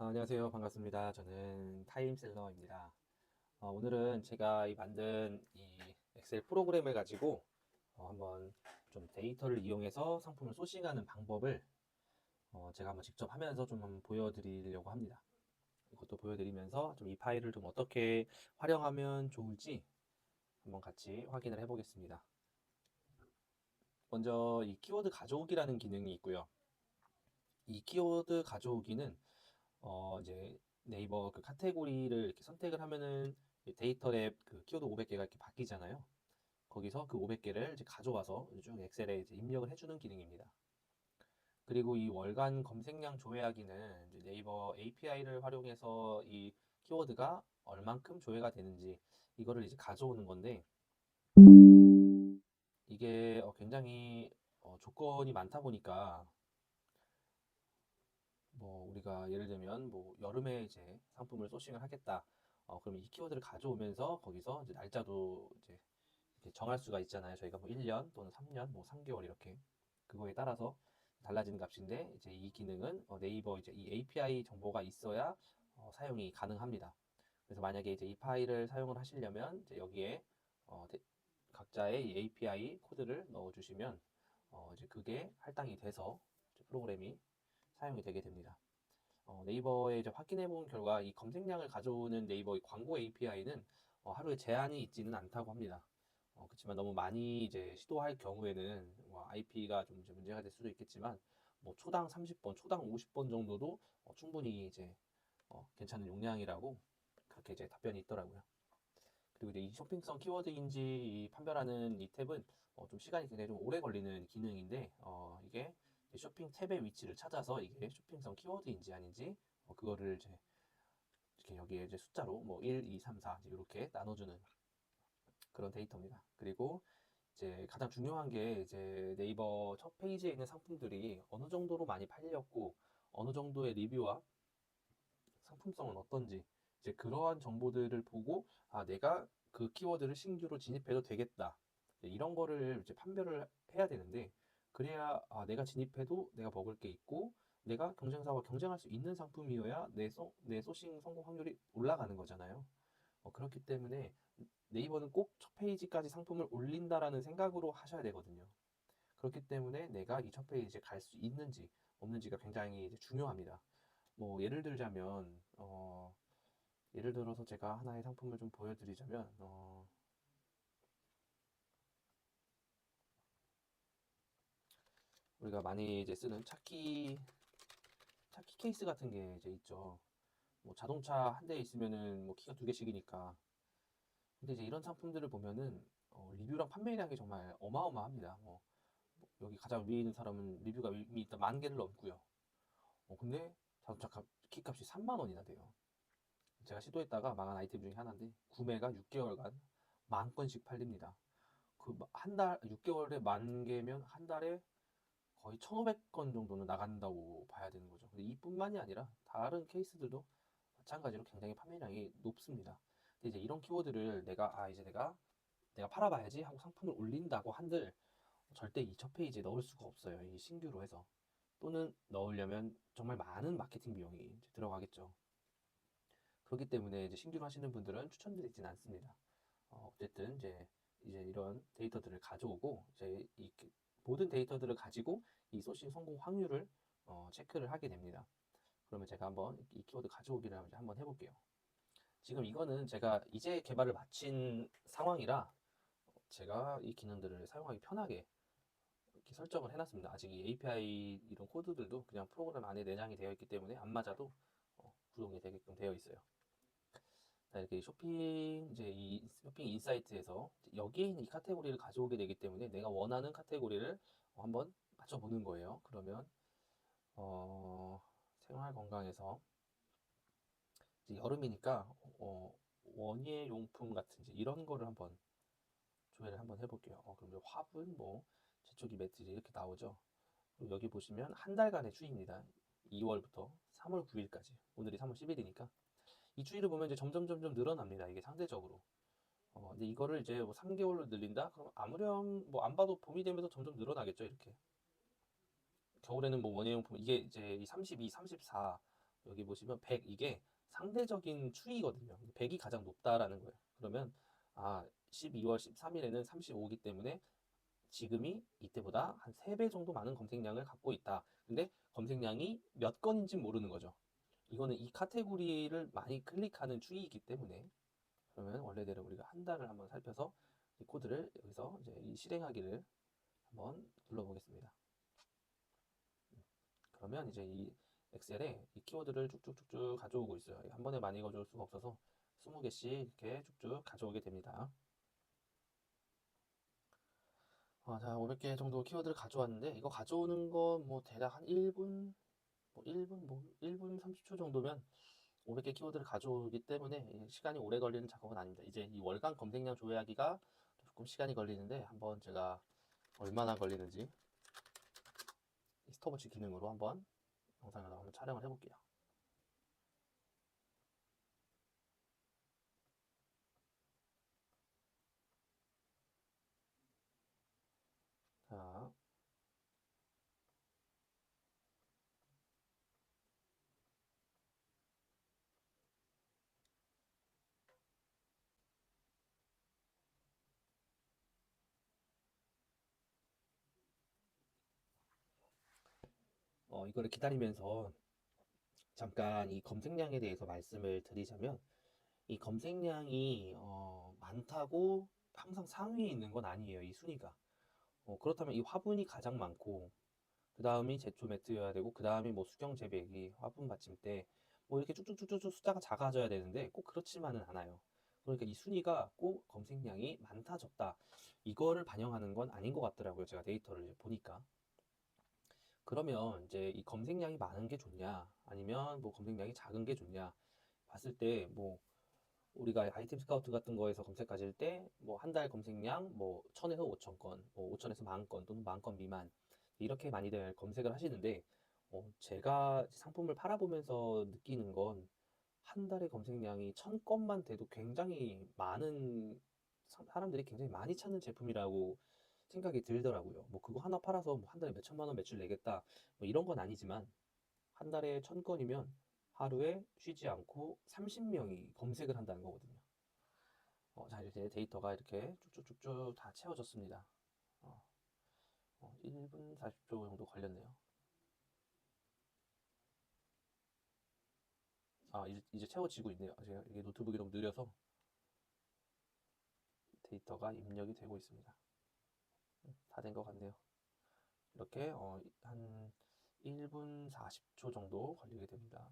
안녕하세요. 반갑습니다. 저는 타임셀러입니다. 오늘은 제가 만든 이 엑셀 프로그램을 가지고 한번 좀 데이터를 이용해서 상품을 소싱하는 방법을 제가 한번 직접 하면서 좀 한번 보여드리려고 합니다. 이것도 보여드리면서 좀 이 파일을 좀 어떻게 활용하면 좋을지 한번 같이 확인을 해보겠습니다. 먼저 이 키워드 가져오기라는 기능이 있고요. 이 키워드 가져오기는 이제 네이버 그 카테고리를 이렇게 선택을 하면은 데이터랩 그 키워드 500개가 이렇게 바뀌잖아요. 거기서 그 500개를 이제 가져와서 쭉 엑셀에 이제 입력을 해주는 기능입니다. 그리고 이 월간 검색량 조회하기는 이제 네이버 API를 활용해서 이 키워드가 얼만큼 조회가 되는지 이거를 이제 가져오는 건데, 이게 굉장히 조건이 많다 보니까 뭐 우리가 예를 들면 뭐 여름에 이제 상품을 소싱을 하겠다. 그러면 이 키워드를 가져오면서 거기서 이제 날짜도 이제 이렇게 정할 수가 있잖아요. 저희가 뭐 1년 또는 3년, 뭐 3개월 이렇게 그거에 따라서 달라지는 값인데, 이제 이 기능은 네이버 이제 이 API 정보가 있어야 사용이 가능합니다. 그래서 만약에 이제 이 파일을 사용을 하시려면 이제 여기에 각자의 이 API 코드를 넣어주시면 이제 그게 할당이 돼서 이제 프로그램이 사용이 되게 됩니다. 네이버에 이제 확인해 본 결과 이 검색량을 가져오는 네이버 광고 API는 하루에 제한이 있지는 않다고 합니다. 그렇지만 너무 많이 이제 시도할 경우에는 뭐 IP가 좀 이제 문제가 될 수도 있겠지만, 뭐 초당 30번, 초당 50번 정도도 충분히 이제 괜찮은 용량이라고 그렇게 이제 답변이 있더라고요. 그리고 이제 이 쇼핑성 키워드인지 이 판별하는 이 탭은 좀 시간이 굉장히 좀 오래 걸리는 기능인데, 이게 쇼핑 탭의 위치를 찾아서 이게 쇼핑성 키워드인지 아닌지 그거를 이제 이렇게 여기에 이제 숫자로 뭐 1, 2, 3, 4 이렇게 나눠주는 그런 데이터입니다. 그리고 이제 가장 중요한 게 이제 네이버 첫 페이지에 있는 상품들이 어느 정도로 많이 팔렸고 어느 정도의 리뷰와 상품성은 어떤지, 이제 그러한 정보들을 보고 내가 그 키워드를 신규로 진입해도 되겠다, 이런 거를 이제 판별을 해야 되는데, 그래야 내가 진입해도 내가 먹을 게 있고 내가 경쟁사와 경쟁할 수 있는 상품이어야 내 소싱 성공 확률이 올라가는 거잖아요. 그렇기 때문에 네이버는 꼭 첫 페이지까지 상품을 올린다라는 생각으로 하셔야 되거든요. 그렇기 때문에 내가 이 첫 페이지에 갈 수 있는지 없는지가 굉장히 이제 중요합니다. 뭐 예를 들자면 예를 들어서 제가 하나의 상품을 좀 보여드리자면, 우리가 많이 이제 쓰는 차키 케이스 같은 게 이제 있죠. 뭐 자동차 한 대 있으면은 뭐 키가 두 개씩이니까. 근데 이제 이런 상품들을 보면은 리뷰랑 판매량이 정말 어마어마합니다. 뭐 여기 가장 위에 있는 사람은 리뷰가 이미 일단 10,000개를 넘고요. 근데 자동차 키값이 3만 원이나 돼요. 제가 시도했다가 망한 아이템 중에 하나인데, 구매가 6개월간 10,000건씩 팔립니다. 그 한 달, 6개월에 10,000개면 한 달에 거의 1,500건 정도는 나간다고 봐야 되는 거죠. 근데 이뿐만이 아니라 다른 케이스들도 마찬가지로 굉장히 판매량이 높습니다. 근데 이제 이런 키워드를 이제 내가 팔아봐야지 하고 상품을 올린다고 한들 절대 이 첫 페이지에 넣을 수가 없어요. 이 신규로 해서. 또는 넣으려면 정말 많은 마케팅 비용이 이제 들어가겠죠. 그렇기 때문에 이제 신규로 하시는 분들은 추천드리진 않습니다. 어쨌든 이제 이런 데이터들을 가져오고 이제 이 모든 데이터들을 가지고 이 소싱 성공 확률을 체크를 하게 됩니다. 그러면 제가 한번 이 키워드 가져오기를 한번 해볼게요. 지금 이거는 제가 이제 개발을 마친 상황이라 제가 이 기능들을 사용하기 편하게 이렇게 설정을 해놨습니다. 아직 이 API 이런 코드들도 그냥 프로그램 안에 내장이 되어 있기 때문에 안 맞아도 구동이 되게끔 되어 있어요. 이렇게 이제 이 쇼핑 인사이트에서 여기에 있는 이 카테고리를 가져오게 되기 때문에 내가 원하는 카테고리를 한번 맞춰보는 거예요. 그러면 어, 생활 건강에서 이제 여름이니까 원예 용품 같은 이제 이런 거를 한번 조회를 한번 해볼게요. 그럼 화분, 뭐 재초기 매트리 이렇게 나오죠. 그리고 여기 보시면 한 달간의 추이입니다. 2월부터 3월 9일까지. 오늘이 3월 10일이니까 이 추이를 보면 이제 점점 늘어납니다. 이게 상대적으로. 근데 이거를 이제 뭐 3개월로 늘린다? 그럼 아무렴 뭐 안 봐도 봄이 되면서 점점 늘어나겠죠, 이렇게. 겨울에는 뭐 원예용품 이게 이제 이 32, 34 여기 보시면 100 이게 상대적인 추이거든요. 100이 가장 높다라는 거예요. 그러면 12월 13일에는 35이기 때문에 지금이 이때보다 한 3배 정도 많은 검색량을 갖고 있다. 근데 검색량이 몇 건인지 모르는 거죠. 이거는 이 카테고리를 많이 클릭하는 추이이기 때문에 그러면 원래대로 우리가 한 달을 한번 살펴서 이 코드를 여기서 이제 이 실행하기를 한번 눌러보겠습니다. 그러면 이제 이 엑셀에 이 키워드를 쭉쭉쭉쭉 가져오고 있어요. 한 번에 많이 가져올 수가 없어서 20개씩 이렇게 쭉쭉 가져오게 됩니다. 자, 500개 정도 키워드를 가져왔는데 이거 가져오는 건 뭐 대략 한 1분, 1분 30초 정도면 500개 키워드를 가져오기 때문에 시간이 오래 걸리는 작업은 아닙니다. 이제 이 월간 검색량 조회하기가 조금 시간이 걸리는데 한번 제가 얼마나 걸리는지 이 스톱워치 기능으로 한번 영상을 한번 촬영을 해볼게요. 자, 이거를 기다리면서 잠깐 이 검색량에 대해서 말씀을 드리자면 이 검색량이 많다고 항상 상위에 있는 건 아니에요. 이 순위가. 그렇다면 이 화분이 가장 많고 그 다음이 제초 매트여야 되고 그 다음이 뭐 수경 재배기, 화분 받침대 뭐 이렇게 쭉쭉쭉쭉 숫자가 작아져야 되는데 꼭 그렇지만은 않아요. 그러니까 이 순위가 꼭 검색량이 많다 적다 이거를 반영하는 건 아닌 것 같더라고요. 제가 데이터를 보니까. 그러면 이제 이 검색량이 많은 게 좋냐 아니면 뭐 검색량이 작은 게 좋냐 봤을 때 뭐 우리가 아이템 스카우트 같은 거에서 검색하실 때 뭐 한 달 검색량 뭐 1000에서 5000건, 뭐 5000에서 10,000건 또는 10,000건 미만 이렇게 많이들 검색을 하시는데 제가 상품을 팔아보면서 느끼는 건 한 달에 검색량이 1000건만 돼도 굉장히 많은 사람들이 굉장히 많이 찾는 제품이라고 생각이 들더라고요. 뭐 그거 하나 팔아서 뭐 한 달에 몇 천만 원 매출 내겠다 뭐 이런 건 아니지만 한 달에 1000건이면 하루에 쉬지 않고 30명이 검색을 한다는 거거든요. 자, 이제 데이터가 이렇게 쭉쭉쭉쭉 다 채워졌습니다. 1분 40초 정도 걸렸네요. 이제 채워지고 있네요. 제가 이게 노트북이 너무 느려서 데이터가 입력이 되고 있습니다. 다 된 것 같네요. 이렇게 한 1분 40초 정도 걸리게 됩니다.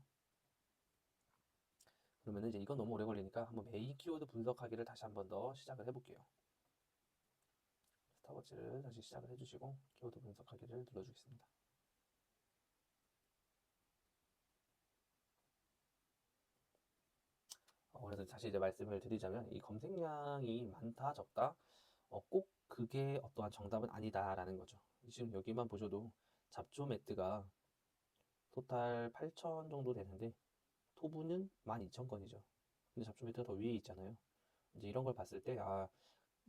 그러면 이제 이건 너무 오래 걸리니까 한번 메인 키워드 분석하기를 다시 한번 더 시작을 해볼게요. 스타워치를 다시 시작을 해주시고 키워드 분석하기를 눌러주겠습니다. 그래서 다시 이제 말씀을 드리자면 이 검색량이 많다 적다 꼭 그게 어떠한 정답은 아니다라는 거죠. 지금 여기만 보셔도 잡초 매트가 토탈 8,000 정도 되는데 토부는 12,000건이죠. 근데 잡초 매트가 더 위에 있잖아요. 이제 이런 걸 봤을 때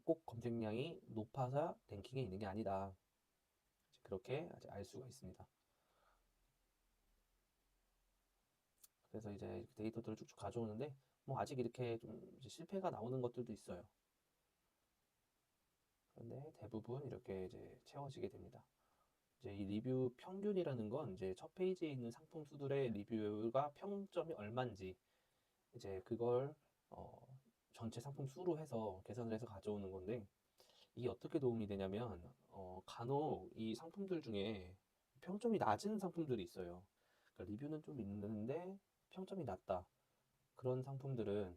꼭 검색량이 높아서 랭킹에 있는 게 아니다. 그렇게 알 수가 있습니다. 그래서 이제 데이터들을 쭉쭉 가져오는데 뭐 아직 이렇게 좀 이제 실패가 나오는 것들도 있어요. 그런데 대부분 이렇게 이제 채워지게 됩니다. 이제 이 리뷰 평균이라는 건 이제 첫 페이지에 있는 상품 수들의 리뷰가 평점이 얼마인지 이제 그걸 전체 상품 수로 해서 계산을 해서 가져오는 건데 이게 어떻게 도움이 되냐면 간혹 이 상품들 중에 평점이 낮은 상품들이 있어요. 그러니까 리뷰는 좀 있는데 평점이 낮다. 그런 상품들은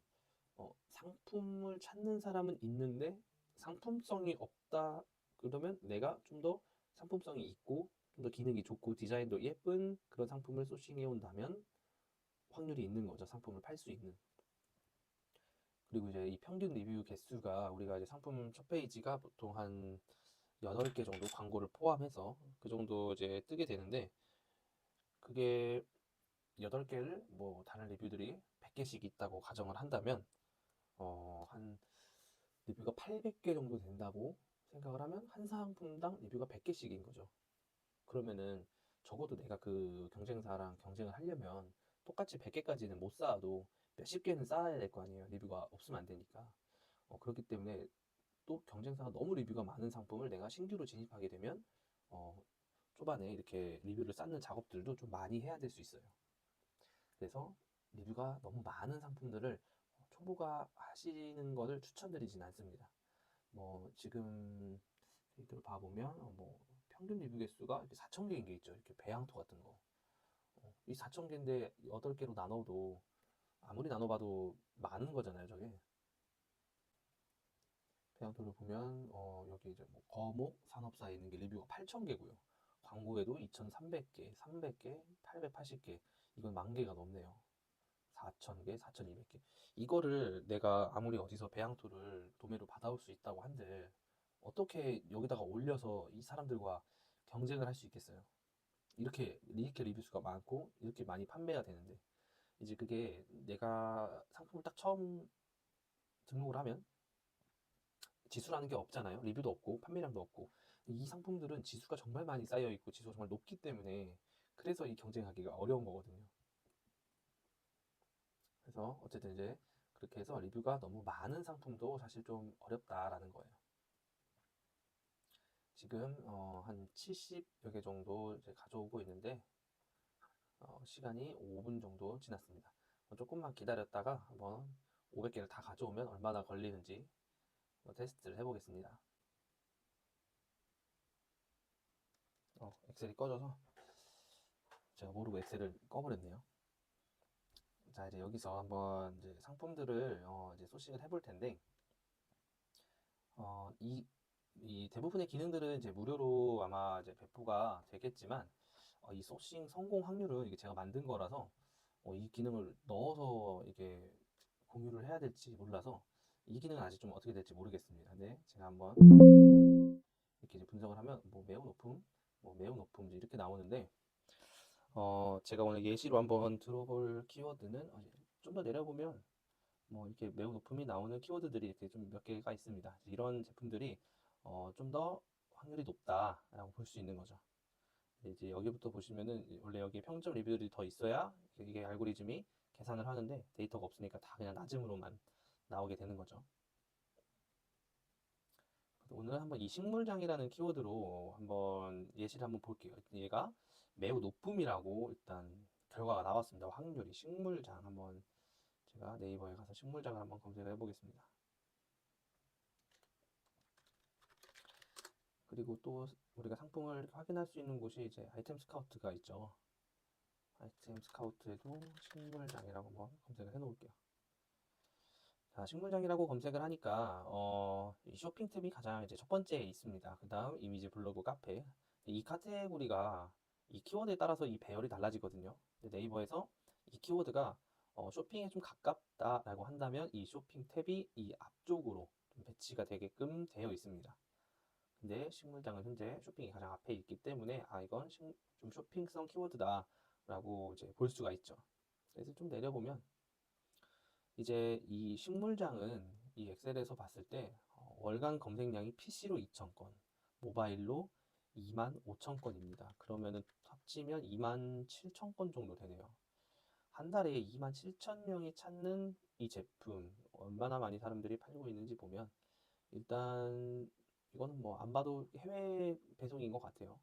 상품을 찾는 사람은 있는데 상품성이 없다. 그러면 내가 좀 더 상품성이 있고 좀 더 기능이 좋고 디자인도 예쁜 그런 상품을 소싱해 온다면 확률이 있는 거죠. 상품을 팔 수 있는. 그리고 이제 이 평균 리뷰 개수가 우리가 이제 상품 첫 페이지가 보통 한 8개 정도 광고를 포함해서 그 정도 이제 뜨게 되는데 그게 8개를 뭐 다른 리뷰들이 100개씩 있다고 가정을 한다면 한 리뷰가 800개 정도 된다고 생각을 하면 한 상품당 리뷰가 100개씩인 거죠. 그러면은 적어도 내가 그 경쟁사랑 경쟁을 하려면 똑같이 100개까지는 못 쌓아도 몇십 개는 쌓아야 될 거 아니에요. 리뷰가 없으면 안 되니까. 그렇기 때문에 또 경쟁사가 너무 리뷰가 많은 상품을 내가 신규로 진입하게 되면 어, 초반에 이렇게 리뷰를 쌓는 작업들도 좀 많이 해야 될 수 있어요. 그래서 리뷰가 너무 많은 상품들을 초보가 하시는 것을 추천드리진 않습니다. 뭐 지금 데이터를 봐보면 뭐 평균 리뷰 개수가 이렇게 4,000개인 게 있죠. 이렇게 배양토 같은 거. 이 4,000개인데 8개로 나눠도 아무리 나눠봐도 많은 거잖아요, 저게. 배양토를 보면 여기 이제 뭐 거목 산업사에 있는 게 리뷰가 8,000개고요. 광고에도 2,300개, 300개, 880개. 이건 10,000개가 넘네요. 4,000개, 4,200개. 이거를 내가 아무리 어디서 배양토를 도매로 받아올 수 있다고 한들 어떻게 여기다가 올려서 이 사람들과 경쟁을 할 수 있겠어요? 이렇게 리뷰 수가 많고 이렇게 많이 판매가 되는데 이제 그게 내가 상품을 딱 처음 등록을 하면 지수라는 게 없잖아요. 리뷰도 없고 판매량도 없고 이 상품들은 지수가 정말 많이 쌓여 있고 지수가 정말 높기 때문에 그래서 이 경쟁하기가 어려운 거거든요. 그래서 어쨌든 이제 그렇게 해서 리뷰가 너무 많은 상품도 사실 좀 어렵다라는 거예요. 지금 한 70여 개 정도 이제 가져오고 있는데 시간이 5분 정도 지났습니다. 조금만 기다렸다가 한번 500개를 다 가져오면 얼마나 걸리는지 테스트를 해보겠습니다. 엑셀이 꺼져서 제가 모르고 엑셀을 꺼버렸네요. 자, 이제 여기서 한번 이제 상품들을 이제 소싱을 해볼 텐데 어, 이, 이 대부분의 기능들은 이제 무료로 아마 이제 배포가 되겠지만 이 소싱 성공 확률은 이게 제가 만든 거라서 이 기능을 넣어서 이게 공유를 해야 될지 몰라서 이 기능은 아직 좀 어떻게 될지 모르겠습니다. 근데 제가 한번 이렇게 이제 분석을 하면 뭐 매우 높음, 뭐 매우 높음 이렇게 나오는데 제가 오늘 예시로 한번 들어볼 키워드는 좀 더 내려보면 뭐 이렇게 매우 높음이 나오는 키워드들이 이렇게 좀 몇 개가 있습니다. 이런 제품들이 좀 더 확률이 높다라고 볼 수 있는 거죠. 이제 여기부터 보시면은 원래 여기에 평점 리뷰들이 더 있어야 이게 알고리즘이 계산을 하는데 데이터가 없으니까 다 그냥 낮음으로만 나오게 되는 거죠. 오늘 한번 이 식물장이라는 키워드로 한번 예시를 한번 볼게요. 얘가 매우 높음이라고 일단 결과가 나왔습니다. 확률이 식물장 한번 제가 네이버에 가서 식물장을 한번 검색을 해보겠습니다. 그리고 또 우리가 상품을 확인할 수 있는 곳이 이제 아이템 스카우트가 있죠. 아이템 스카우트에도 식물장이라고 한번 검색을 해 놓을게요. 자, 식물장이라고 검색을 하니까 이 쇼핑 탭이 가장 이제 첫 번째에 있습니다. 그 다음 이미지 블로그 카페. 이 카테고리가 이 키워드에 따라서 이 배열이 달라지거든요. 네이버에서 이 키워드가 쇼핑에 좀 가깝다라고 한다면 이 쇼핑 탭이 이 앞쪽으로 좀 배치가 되게끔 되어 있습니다. 근데 식물장은 현재 쇼핑이 가장 앞에 있기 때문에 이건 좀 쇼핑성 키워드다라고 이제 볼 수가 있죠. 그래서 좀 내려보면 이제 이 식물장은 이 엑셀에서 봤을 때 월간 검색량이 PC로 2,000건, 모바일로 25,000건입니다. 그러면은 합치면 27,000건 정도 되네요. 한 달에 27,000명이 찾는 이 제품 얼마나 많이 사람들이 팔고 있는지 보면 일단 이거는 뭐 안 봐도 해외 배송인 것 같아요.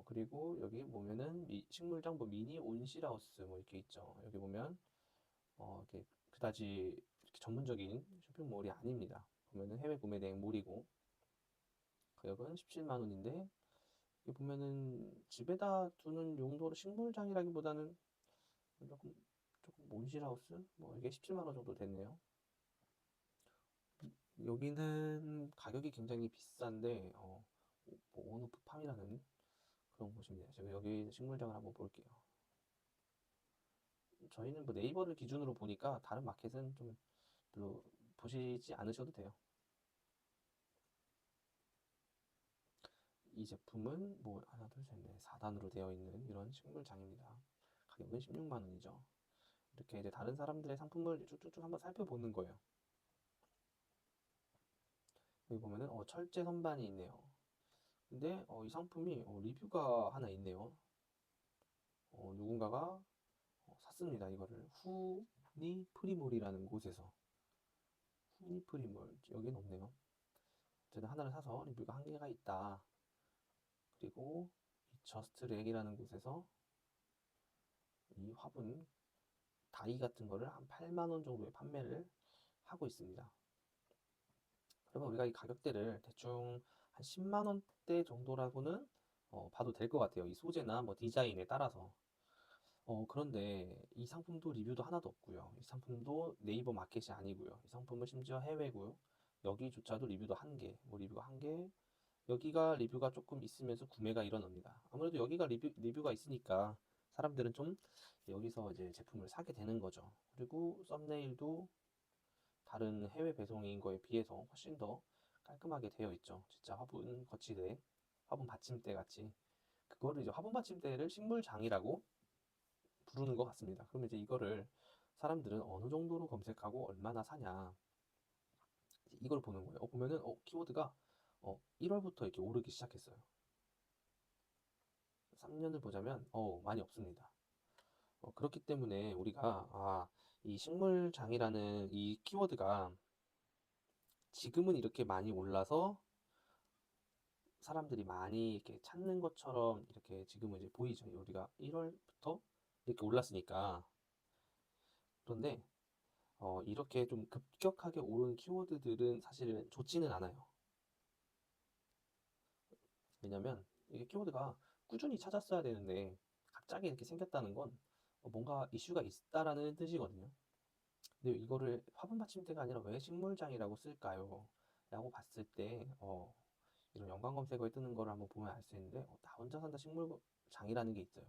그리고 여기 보면은 식물장 뭐 미니 온실하우스 뭐 이렇게 있죠. 여기 보면 이렇게 그다지 이렇게 전문적인 쇼핑몰이 아닙니다. 보면은 해외 구매 대행몰이고 가격은 17만 원인데 여기 보면은 집에다 두는 용도로 식물장이라기보다는 조금 온실하우스 뭐 이게 17만 원 정도 됐네요. 여기는 가격이 굉장히 비싼데 뭐 온오프 팜이라는 그런 곳입니다. 제가 여기 식물장을 한번 볼게요. 저희는 뭐 네이버를 기준으로 보니까 다른 마켓은 좀 별로 보시지 않으셔도 돼요. 이 제품은 뭐 하나 둘셋넷 4단으로 되어 있는 이런 식물장입니다. 가격은 16만 원이죠. 이렇게 이제 다른 사람들의 상품을 쭉쭉쭉 한번 살펴보는 거예요. 여기 보면은 철제 선반이 있네요. 근데 이 상품이 리뷰가 하나 있네요. 누군가가 샀습니다. 이거를 후니프리몰이라는 곳에서. 후니프리몰 여기는 없네요. 어쨌든 하나를 사서 리뷰가 한 개가 있다. 그리고 이 저스트렉이라는 곳에서 이 화분 다이 같은 거를 한 8만 원 정도에 판매를 하고 있습니다. 그러면 우리가 이 가격대를 대충 한 10만 원대 정도라고는 봐도 될 것 같아요. 이 소재나 뭐 디자인에 따라서. 그런데 이 상품도 리뷰도 하나도 없고요. 이 상품도 네이버 마켓이 아니고요. 이 상품은 심지어 해외고요. 여기조차도 리뷰도 한 개, 뭐 리뷰가 한 개, 여기가 리뷰가 조금 있으면서 구매가 일어납니다. 아무래도 여기가 리뷰가 있으니까 사람들은 좀 여기서 이제 제품을 사게 되는 거죠. 그리고 썸네일도 다른 해외 배송인 거에 비해서 훨씬 더 깔끔하게 되어 있죠. 진짜 화분 거치대, 화분 받침대 같이. 그거를 이제 화분 받침대를 식물장이라고 부르는 것 같습니다. 그러면 이제 이거를 사람들은 어느 정도로 검색하고 얼마나 사냐. 이걸 보는 거예요. 보면은 키워드가 1월부터 이렇게 오르기 시작했어요. 3년을 보자면 많이 없습니다. 그렇기 때문에 우리가 이 식물장이라는 이 키워드가 지금은 이렇게 많이 올라서 사람들이 많이 이렇게 찾는 것처럼 이렇게 지금은 이제 보이죠. 우리가 1월부터 이렇게 올랐으니까. 그런데 이렇게 좀 급격하게 오른 키워드들은 사실은 좋지는 않아요. 왜냐면 이게 키워드가 꾸준히 찾았어야 되는데 갑자기 이렇게 생겼다는 건 뭔가 이슈가 있다라는 뜻이거든요. 근데 이거를 화분 받침대가 아니라 왜 식물장이라고 쓸까요? 라고 봤을 때 이런 연관 검색어에 뜨는 거를 한번 보면 알 수 있는데 나 혼자 산다 식물장이라는 게 있어요.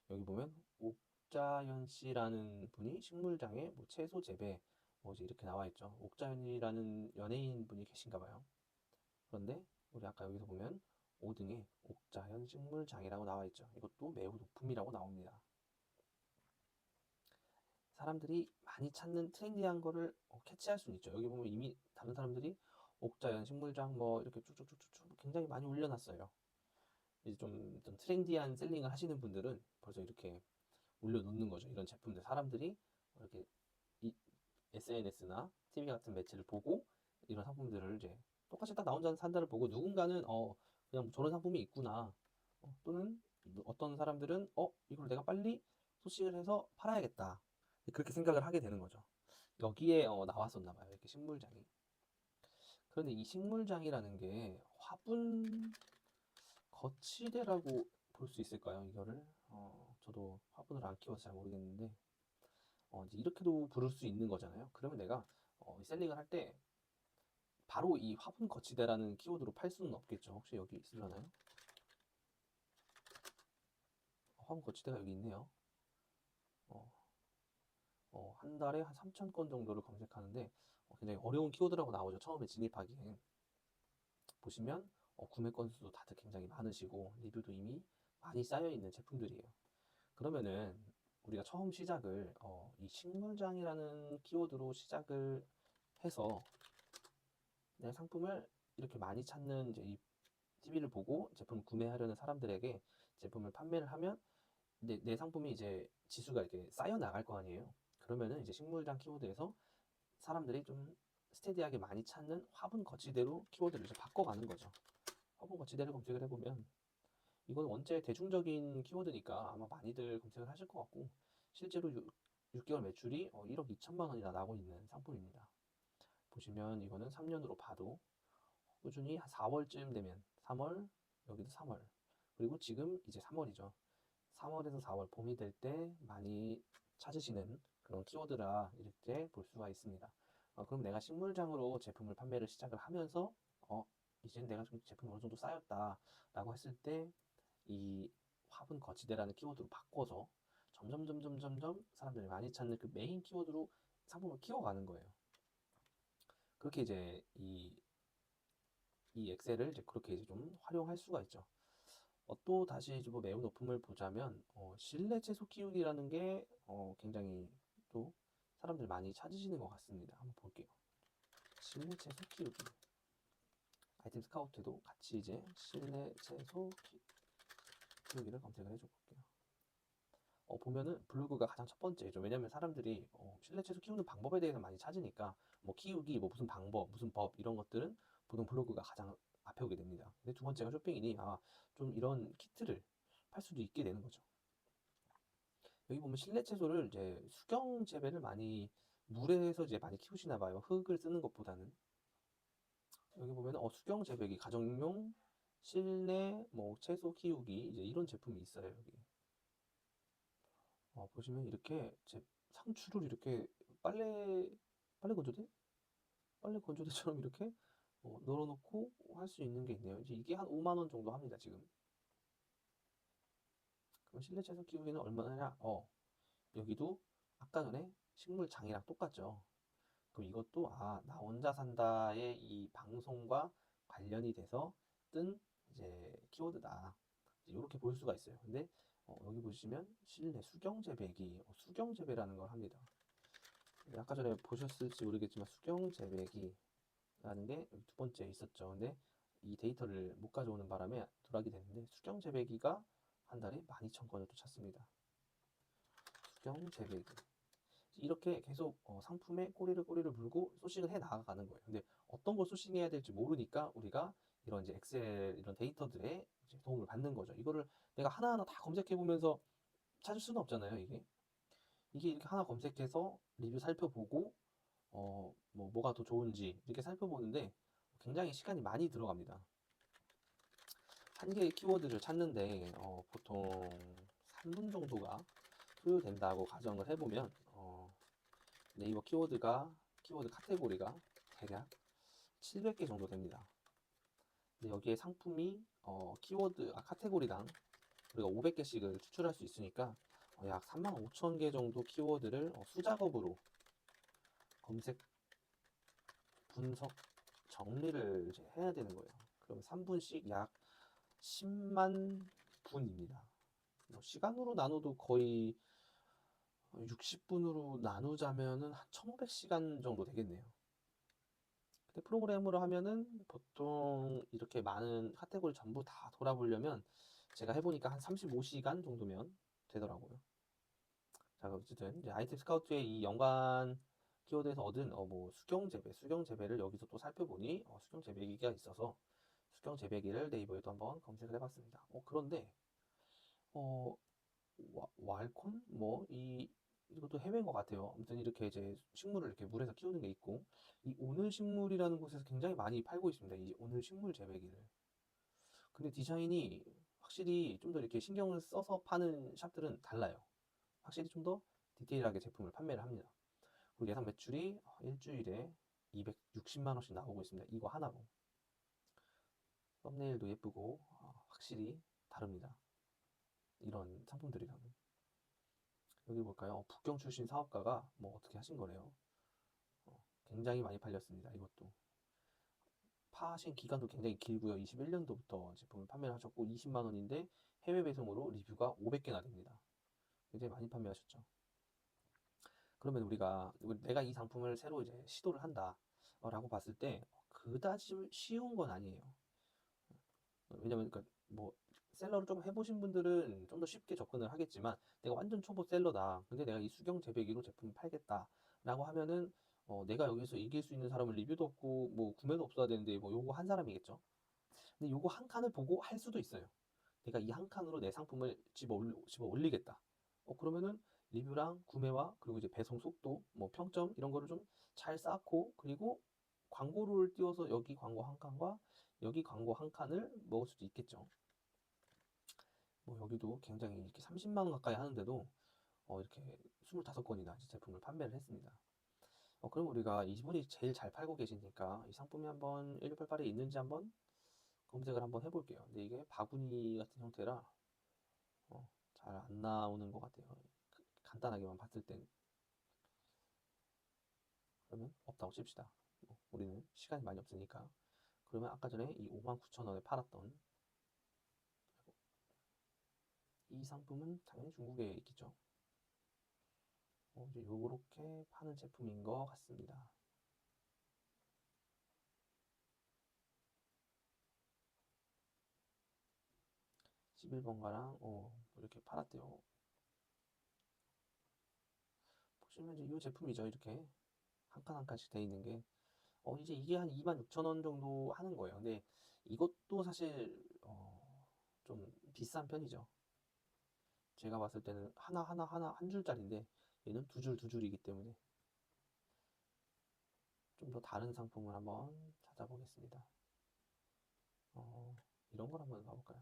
여기 보면 옥자연 씨라는 분이 식물장에 뭐 채소 재배 뭐지 이렇게 나와 있죠. 옥자연이라는 연예인 분이 계신가 봐요. 그런데 우리 아까 여기서 보면 5등에 옥자연 식물장이라고 나와 있죠. 이것도 매우 높음이라고 나옵니다. 사람들이 많이 찾는 트렌디한 거를 캐치할 수는 있죠. 여기 보면 이미 다른 사람들이 옥자연 식물장 뭐 이렇게 쭉쭉쭉쭉 굉장히 많이 올려놨어요. 이제 좀 트렌디한 셀링을 하시는 분들은 벌써 이렇게 올려놓는 거죠. 이런 제품들 사람들이 이렇게 이 SNS나 TV 같은 매체를 보고 이런 상품들을 이제 똑같이 딱 나온 산다를 보고 누군가는 그냥 뭐 저런 상품이 있구나. 또는 어떤 사람들은 이걸 내가 빨리 소식을 해서 팔아야겠다. 그렇게 생각을 하게 되는 거죠. 여기에 나왔었나 봐요. 이렇게 식물장이. 그런데 이 식물장이라는 게 화분 거치대라고 볼 수 있을까요? 이거를 저도 화분을 안 키워서 잘 모르겠는데 이제 이렇게도 부를 수 있는 거잖아요. 그러면 내가 셀링을 할 때 바로 이 화분 거치대라는 키워드로 팔 수는 없겠죠. 혹시 여기 있으려나요? 화분 거치대가 여기 있네요. 어, 한 달에 한 3,000건 정도를 검색하는데 굉장히 어려운 키워드라고 나오죠. 처음에 진입하기엔. 보시면 구매 건수도 다들 굉장히 많으시고 리뷰도 이미 많이 쌓여 있는 제품들이에요. 그러면은 우리가 처음 시작을 이 식물장이라는 키워드로 시작을 해서 내 상품을 이렇게 많이 찾는 이제 이 TV를 보고 제품을 구매하려는 사람들에게 제품을 판매를 하면 내 상품이 이제 지수가 이렇게 쌓여 나갈 거 아니에요. 그러면은 이제 식물장 키워드에서 사람들이 좀 스테디하게 많이 찾는 화분 거치대로 키워드를 이제 바꿔가는 거죠. 화분 거치대를 검색을 해보면 이건 원체 대중적인 키워드니까 아마 많이들 검색을 하실 것 같고 실제로 6개월 매출이 1억 2천만 원이나 나고 있는 상품입니다. 보시면 이거는 3년으로 봐도 꾸준히 한 4월쯤 되면 3월, 여기도 3월, 그리고 지금 이제 3월이죠. 3월에서 4월 봄이 될 때 많이 찾으시는 그런 키워드라 이렇게 볼 수가 있습니다. 그럼 내가 식물장으로 제품을 판매를 시작을 하면서 이제 내가 좀 제품이 어느 정도 쌓였다라고 했을 때 이 화분 거치대라는 키워드로 바꿔서 점점 사람들이 많이 찾는 그 메인 키워드로 상품을 키워가는 거예요. 그렇게 이제 이 엑셀을 이제 그렇게 이제 좀 활용할 수가 있죠. 또 다시 이제 뭐 매우 높음을 보자면 실내 채소 키우기라는 게 굉장히 또 사람들 많이 찾으시는 것 같습니다. 한번 볼게요. 실내 채소 키우기 아이템 스카우트도 같이 이제 실내 채소 키우기를 검색을 해줘 볼게요. 보면은 블로그가 가장 첫 번째죠. 왜냐면 사람들이 실내 채소 키우는 방법에 대해서 많이 찾으니까 뭐 키우기, 뭐 무슨 방법, 무슨 법 이런 것들은 보통 블로그가 가장 앞에 오게 됩니다. 근데 두 번째가 쇼핑이니 좀 이런 키트를 팔 수도 있게 되는 거죠. 여기 보면 실내 채소를 이제 수경 재배를 많이 물에서 이제 많이 키우시나 봐요. 흙을 쓰는 것보다는. 여기 보면은 수경 재배기 가정용 실내 뭐 채소 키우기 이제 이런 제품이 있어요, 여기. 보시면 이렇게 상추를 이렇게 빨래 빨래 건조대? 빨래 건조대처럼 이렇게 널어놓고 할 수 있는 게 있네요. 이제 이게 한 5만 원 정도 합니다, 지금. 그럼 실내 채소 키우기는 얼마냐? 여기도 아까 전에 식물장이랑 똑같죠. 그럼 이것도 나 혼자 산다의 이 방송과 관련이 돼서 뜬 이제 키워드다. 이렇게 볼 수가 있어요. 근데 여기 보시면 실내 수경 재배기, 수경 재배라는 걸 합니다. 아까 전에 보셨을지 모르겠지만 수경 재배기라는 게 여기 두 번째 있었죠. 근데 이 데이터를 못 가져오는 바람에 누락이 됐는데 수경 재배기가 한 달에 12,000건을 또 찾습니다. 수경 재배기. 이렇게 계속 상품에 꼬리를 물고 소싱을 해 나가는 거예요. 근데 어떤 걸 소싱해야 될지 모르니까 우리가 이런 이제 엑셀 이런 데이터들에 이제 도움을 받는 거죠. 이거를 내가 하나하나 다 검색해 보면서 찾을 수는 없잖아요, 이게 이렇게 하나 검색해서 리뷰 살펴보고 뭐가 더 좋은지 이렇게 살펴보는데 굉장히 시간이 많이 들어갑니다. 한 개의 키워드를 찾는데 보통 3분 정도가 소요된다고 가정을 해보면 네이버 키워드 카테고리가 대략 700개 정도 됩니다. 근데 여기에 상품이 카테고리당 우리가 500개씩을 추출할 수 있으니까 약 35,000개 정도 키워드를 수작업으로 검색, 분석, 정리를 이제 해야 되는 거예요. 그럼 3분씩 약 10만 분입니다. 시간으로 나눠도 거의 60분으로 나누자면은 한 1500시간 정도 되겠네요. 근데 프로그램으로 하면은 보통 이렇게 많은 카테고리 전부 다 돌아보려면 제가 해보니까 한 35시간 정도면 되더라고요. 자, 어쨌든 이제 아이템 스카우트의 이 연관 키워드에서 얻은 뭐 수경 재배를 여기서 또 살펴보니 수경 재배기가 있어서 수경 재배기를 네이버에도 한번 검색을 해봤습니다. 그런데 어, 왈콘 이것도 해외인 것 같아요. 아무튼 이렇게 이제 식물을 이렇게 물에서 키우는 게 있고 이 오늘 식물이라는 곳에서 굉장히 많이 팔고 있습니다. 이 오늘 식물 재배기를. 근데 디자인이 확실히 좀 더 이렇게 신경을 써서 파는 샵들은 달라요. 확실히 좀 더 디테일하게 제품을 판매를 합니다. 그리고 예상 매출이 일주일에 260만 원씩 나오고 있습니다. 이거 하나로. 썸네일도 예쁘고 확실히 다릅니다. 이런 상품들이랑은. 여기 볼까요? 북경 출신 사업가가 뭐 어떻게 하신 거래요. 굉장히 많이 팔렸습니다. 이것도. 파신 기간도 굉장히 길고요. 21년도부터 제품을 판매를 하셨고 20만 원인데 해외 배송으로 리뷰가 500개나 됩니다. 굉장히 많이 판매하셨죠. 그러면 내가 이 상품을 새로 이제 시도를 한다 라고 봤을 때 그다지 쉬운 건 아니에요. 왜냐면 뭐 셀러를 좀 해보신 분들은 좀 더 쉽게 접근을 하겠지만 내가 완전 초보 셀러다. 근데 내가 이 수경 재배기로 제품을 팔겠다 라고 하면은 내가 여기서 이길 수 있는 사람은 리뷰도 없고 뭐 구매도 없어야 되는데 뭐 요거 한 사람이겠죠. 근데 요거 한 칸을 보고 할 수도 있어요. 내가 이 한 칸으로 내 상품을 집어 올리겠다. 그러면은 리뷰랑 구매와 그리고 이제 배송 속도, 뭐 평점 이런 거를 좀 잘 쌓고 그리고 광고를 띄워서 여기 광고 한 칸과 여기 광고 한 칸을 먹을 수도 있겠죠. 뭐 여기도 굉장히 이렇게 30만 원 가까이 하는데도 이렇게 25건이나 제품을 판매를 했습니다. 그럼 우리가 이분이 제일 잘 팔고 계시니까 이 상품이 한번 1688에 있는지 한번 검색을 한번 해볼게요. 근데 이게 바구니 같은 형태라 잘 안 나오는 것 같아요. 간단하게만 봤을 땐. 그러면 없다고 칩시다. 우리는 시간이 많이 없으니까. 그러면 아까 전에 이 59,000원에 팔았던 이 상품은 당연히 중국에 있겠죠. 이제 요렇게 파는 제품인 것 같습니다. 11번가랑 이렇게 팔았대요. 보시면 이제 이 제품이죠. 이렇게 한 칸 한 칸씩 돼 있는 게 이제 이게 한 26,000원 정도 하는 거예요. 근데 이것도 사실 좀 비싼 편이죠. 제가 봤을 때는 하나 한 줄짜리인데 얘는 두 줄 두 줄이기 때문에 좀 더 다른 상품을 한번 찾아보겠습니다. 이런 걸 한번 봐볼까요?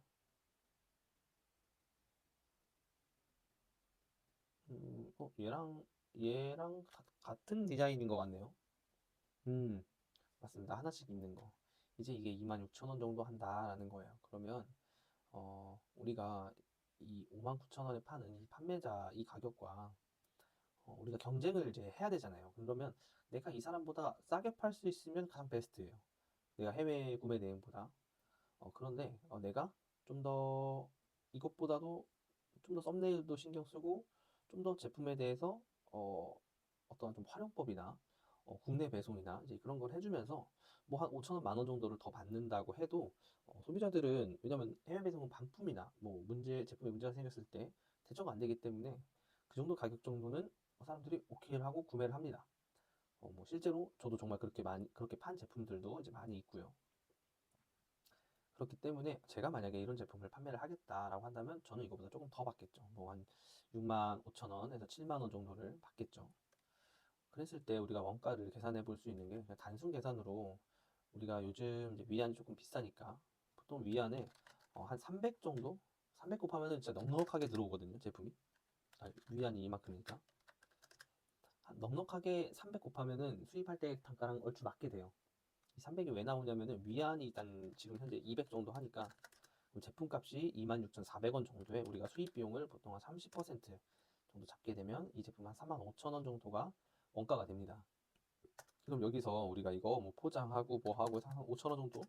얘랑 같은 디자인인 것 같네요. 음, 맞습니다. 하나씩 있는 거. 이제 이게 26,000원 정도 한다라는 거예요. 그러면 우리가 이 59,000원에 파는 이 판매자 이 가격과 우리가 경쟁을 이제 해야 되잖아요. 그러면 내가 이 사람보다 싸게 팔 수 있으면 가장 베스트예요. 내가 해외 구매 대행보다. 그런데 내가 좀 더 이것보다도 좀 더 썸네일도 신경 쓰고 좀 더 제품에 대해서 어, 어떤 좀 활용법이나 국내 배송이나 이제 그런 걸 해주면서 뭐 한 5천 원, 만 원 정도를 더 받는다고 해도 소비자들은 왜냐면 해외 배송은 반품이나 뭐 제품에 문제가 생겼을 때 대처가 안 되기 때문에 그 정도 가격 정도는 사람들이 오케이를 하고 구매를 합니다. 뭐 실제로 저도 정말 그렇게 판 제품들도 이제 많이 있고요. 그렇기 때문에 제가 만약에 이런 제품을 판매를 하겠다라고 한다면 저는 이거보다 조금 더 받겠죠. 뭐 한 6만 5천 원에서 7만 원 정도를 받겠죠. 그랬을 때 우리가 원가를 계산해 볼 수 있는 게 그냥 단순 계산으로 우리가 요즘 이제 위안이 조금 비싸니까 보통 위안에 한 300 정도? 300 곱하면은 진짜 넉넉하게 들어오거든요, 제품이. 위안이 이만큼이니까. 넉넉하게 300 곱하면은 수입할 때 단가랑 얼추 맞게 돼요. 이 300이 왜 나오냐면은 위안이 일단 지금 현재 200 정도 하니까 제품값이 26,400원 정도에 우리가 수입 비용을 보통 한 30% 정도 잡게 되면 이 제품 한 45,000원 정도가 원가가 됩니다. 그럼 여기서 우리가 이거 뭐 포장하고 뭐 하고 한 5,000원 정도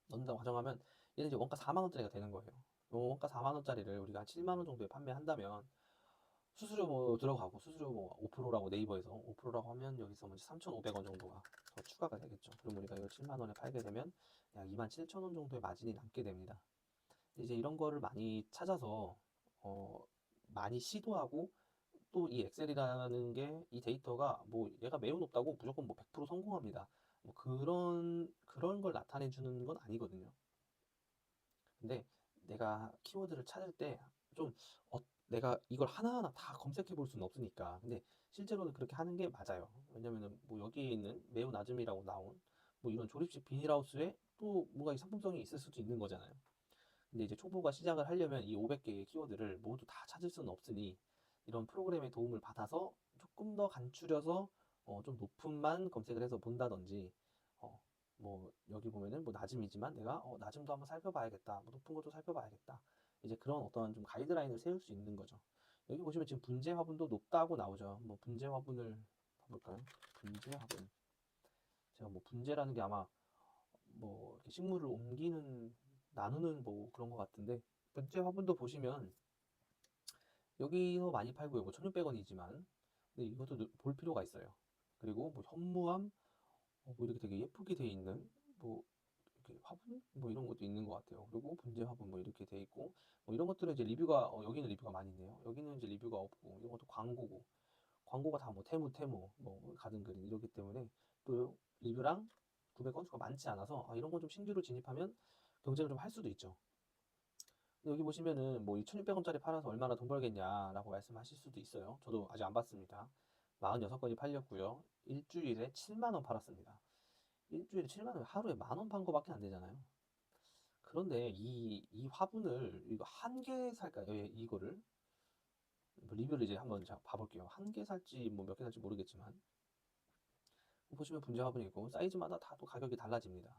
넣는다고 가정하면 얘는 이제 원가 4만 원짜리가 되는 거예요. 원가 4만 원짜리를 우리가 한 7만 원 정도에 판매한다면 수수료 뭐 들어가고 수수료 뭐 5%라고 네이버에서 5%라고 하면 여기서 뭐 3,500원 정도가 더 추가가 되겠죠. 그럼 우리가 이거 7만 원에 팔게 되면 약 27,000원 정도의 마진이 남게 됩니다. 이제 이런 거를 많이 찾아서 어, 많이 시도하고 또 이 엑셀이라는 게 이 데이터가 뭐 얘가 매우 높다고 무조건 뭐 100% 성공합니다. 뭐 그런 걸 나타내 주는 건 아니거든요. 근데 내가 키워드를 찾을 때 좀 내가 이걸 하나하나 다 검색해 볼 수는 없으니까. 근데 실제로는 그렇게 하는 게 맞아요. 왜냐면은 뭐 여기에 있는 매우 낮음이라고 나온 뭐 이런 조립식 비닐하우스에 또 뭔가 이 상품성이 있을 수도 있는 거잖아요. 근데 이제 초보가 시작을 하려면 이 500개의 키워드를 모두 다 찾을 수는 없으니 이런 프로그램의 도움을 받아서 조금 더 간추려서 좀 높음만 검색을 해서 본다든지 어, 뭐 여기 보면은 뭐 낮음이지만 내가 낮음도 한번 살펴봐야겠다. 뭐 높은 것도 살펴봐야겠다. 이제 그런 어떤 좀 가이드라인을 세울 수 있는 거죠. 여기 보시면 지금 분재 화분도 높다고 나오죠. 뭐 분재 화분을 봐볼까요? 분재 화분. 제가 뭐 분재라는 게 아마 뭐 이렇게 식물을 옮기는 나누는 뭐 그런 것 같은데 분재 화분도 보시면 여기서 많이 팔고요. 뭐 1,600원이지만 근데 이것도 볼 필요가 있어요. 그리고 뭐 현무암 뭐 이렇게 되게 예쁘게 돼 있는 뭐 이렇게 화분 뭐 이런 것도 있는 것 같아요. 그리고 분재 화분 뭐 이렇게 돼 있고 뭐 이런 것들은 이제 리뷰가 여기는 리뷰가 많이 있네요. 여기는 이제 리뷰가 없고 이런 것도 광고고 광고가 다 뭐 테무 뭐 가든 그린 이렇기 때문에 또 리뷰랑 900원 수가 많지 않아서 이런 건 좀 신규로 진입하면 경쟁을 좀 할 수도 있죠. 근데 여기 보시면은 뭐 2,600원짜리 팔아서 얼마나 돈 벌겠냐라고 말씀하실 수도 있어요. 저도 아직 안 봤습니다. 46건이 팔렸고요. 일주일에 7만 원 팔았습니다. 일주일에 7만 원, 하루에 만 원 판 거밖에 안 되잖아요. 그런데 이 화분을 이거 한 개 살까요? 이거를 뭐 리뷰를 이제 한번 봐볼게요. 한 개 살지 뭐 몇 개 살지 모르겠지만 보시면 분재 화분이 있고 사이즈마다 다 또 가격이 달라집니다.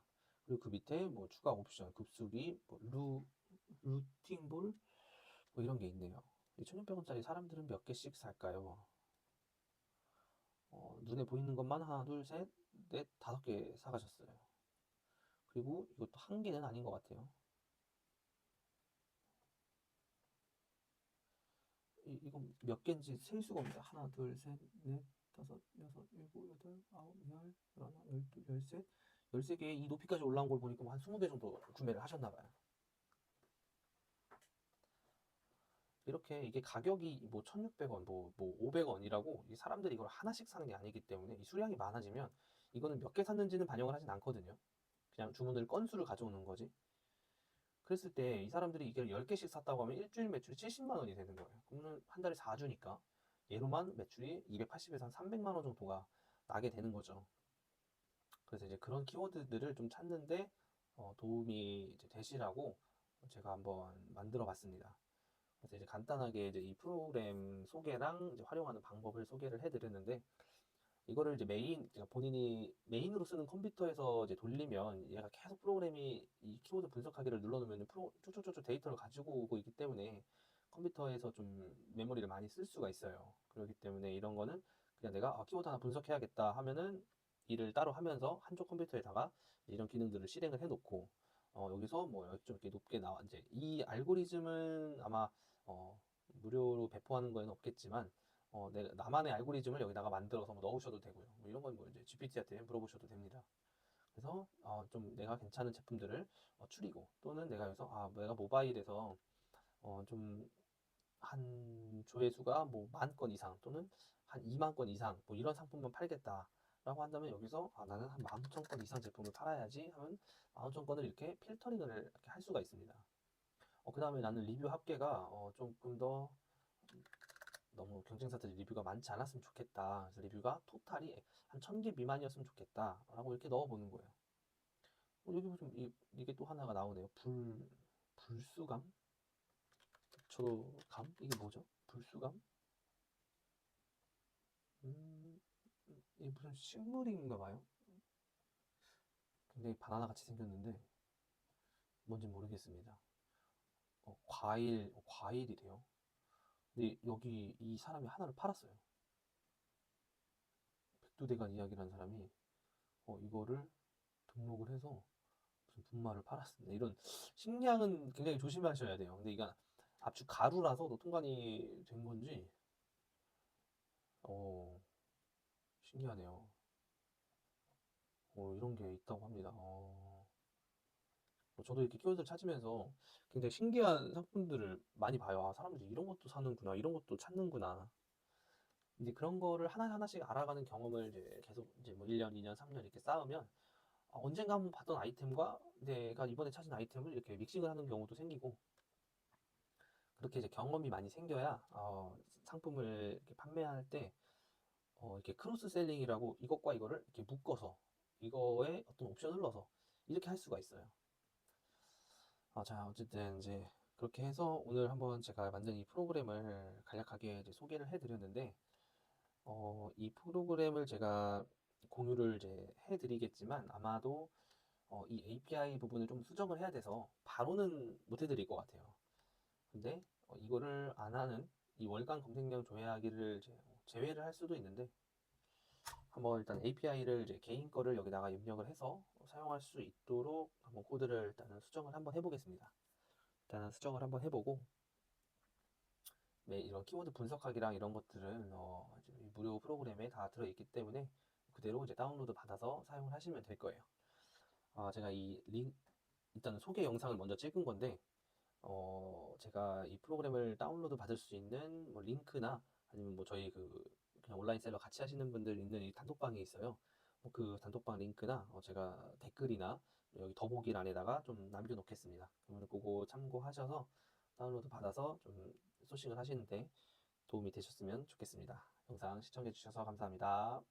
그리고 그 밑에 뭐 추가 옵션, 급수기, 뭐 루팅볼 뭐 이런 게 있네요. 2,600원짜리 사람들은 몇 개씩 살까요? 눈에 보이는 것만 하나, 둘, 셋, 넷, 5개 사가셨어요. 그리고 이것도 한 개는 아닌 것 같아요. 이건 몇 개인지 셀 수가 없는데 하나, 둘, 셋, 넷, 다섯, 여섯, 일곱, 여덟, 아홉, 열, 열하나, 열둘, 열셋, 13개 이 높이까지 올라온 걸 보니까 뭐한 20개 정도 구매를 하셨나 봐요. 이렇게 이게 가격이 뭐 1,600원, 뭐 500원이라고 이 사람들이 이걸 하나씩 사는 게 아니기 때문에 이 수량이 많아지면 이거는 몇 개 샀는지는 반영을 하진 않거든요. 그냥 주문을 건수를 가져오는 거지. 그랬을 때 이 사람들이 이걸 10개씩 샀다고 하면 일주일 매출이 70만 원이 되는 거예요. 그러면 한 달에 4주니까 얘로만 매출이 280에서 한 300만 원 정도가 나게 되는 거죠. 그래서 이제 그런 키워드들을 좀 찾는데 도움이 이제 되시라고 제가 한번 만들어 봤습니다. 그래서 이제 간단하게 이제 이 프로그램 소개랑 이제 활용하는 방법을 소개를 해드렸는데 이거를 이제 그러니까 본인이 메인으로 쓰는 컴퓨터에서 이제 돌리면 얘가 계속 프로그램이 이 키워드 분석하기를 눌러놓으면 쭉쭉쭉쭉 데이터를 가지고 오고 있기 때문에 컴퓨터에서 좀 메모리를 많이 쓸 수가 있어요. 그렇기 때문에 이런 거는 그냥 내가 키워드 하나 분석해야겠다 하면은 일을 따로 하면서 한쪽 컴퓨터에다가 이런 기능들을 실행을 해놓고 여기서 뭐 좀 이렇게 높게 나와 이제 이 알고리즘은 아마 무료로 배포하는 거에는 없겠지만 나만의 알고리즘을 여기다가 만들어서 뭐 넣으셔도 되고요. 뭐 이런 건 뭐 이제 GPT한테 물어보셔도 됩니다. 그래서 좀 내가 괜찮은 제품들을 추리고 또는 내가 여기서 내가 모바일에서 좀 한 조회수가 뭐 10,000건 이상 또는 한 20,000건 이상 뭐 이런 상품만 팔겠다라고 한다면 여기서 나는 한 15,000건 이상 제품을 팔아야지 하면 15,000건을 이렇게 필터링을 이렇게 할 수가 있습니다. 그 다음에 나는 리뷰 합계가 조금 더 너무 경쟁사들 리뷰가 많지 않았으면 좋겠다. 그래서 리뷰가 토탈이 한 1,000개 미만이었으면 좋겠다. 라고 이렇게 넣어보는 거예요. 여기 보시면 이게 또 하나가 나오네요. 불수감? 저감? 이게 뭐죠? 불수감? 이게 무슨 식물인가 봐요. 굉장히 바나나 같이 생겼는데 뭔지 모르겠습니다. 과일이래요. 근데 여기 이 사람이 하나를 팔았어요. 백두대간 이야기라는 사람이 이거를 등록을 해서 무슨 분말을 팔았습니다. 이런 식량은 굉장히 조심하셔야 돼요. 근데 이건 압축 가루라서 노통관이 된 건지 어, 신기하네요. 이런 게 있다고 합니다. 저도 이렇게 키워드를 찾으면서 굉장히 신기한 상품들을 많이 봐요. 사람들이 이런 것도 사는구나, 이런 것도 찾는구나. 이제 그런 거를 하나하나씩 알아가는 경험을 이제 계속 이제 뭐 1년, 2년, 3년 이렇게 쌓으면 언젠가 한번 봤던 아이템과 내가 이번에 찾은 아이템을 이렇게 믹싱을 하는 경우도 생기고 그렇게 이제 경험이 많이 생겨야 상품을 이렇게 판매할 때 이렇게 크로스 셀링이라고 이것과 이거를 이렇게 묶어서 이거에 어떤 옵션을 넣어서 이렇게 할 수가 있어요. 자, 어쨌든 이제 그렇게 해서 오늘 한번 제가 만든 이 프로그램을 간략하게 이제 소개를 해드렸는데 이 프로그램을 제가 공유를 이제 해드리겠지만 아마도 이 API 부분을 좀 수정을 해야 돼서 바로는 못 해드릴 것 같아요. 근데 이거를 안 하는 이 월간 검색량 조회하기를 이제 제외를 할 수도 있는데 한번 일단 API를 이제 개인 거를 여기다가 입력을 해서 사용할 수 있도록 한번 코드를 일단은 수정을 한번 해보겠습니다. 일단은 수정을 한번 해보고 이런 키워드 분석하기랑 이런 것들은 이제 무료 프로그램에 다 들어있기 때문에 그대로 이제 다운로드 받아서 사용을 하시면 될 거예요. 제가 일단 소개 영상을 먼저 찍은 건데 제가 이 프로그램을 다운로드 받을 수 있는 뭐 링크나 아니면 뭐 저희 그냥 온라인 셀러 같이 하시는 분들 있는 이 단톡방이 있어요. 그 단톡방 링크나 제가 댓글이나 여기 더보기란에다가 좀 남겨놓겠습니다. 그러면 그거 참고하셔서 다운로드 받아서 좀 소싱을 하시는데 도움이 되셨으면 좋겠습니다. 영상 시청해주셔서 감사합니다.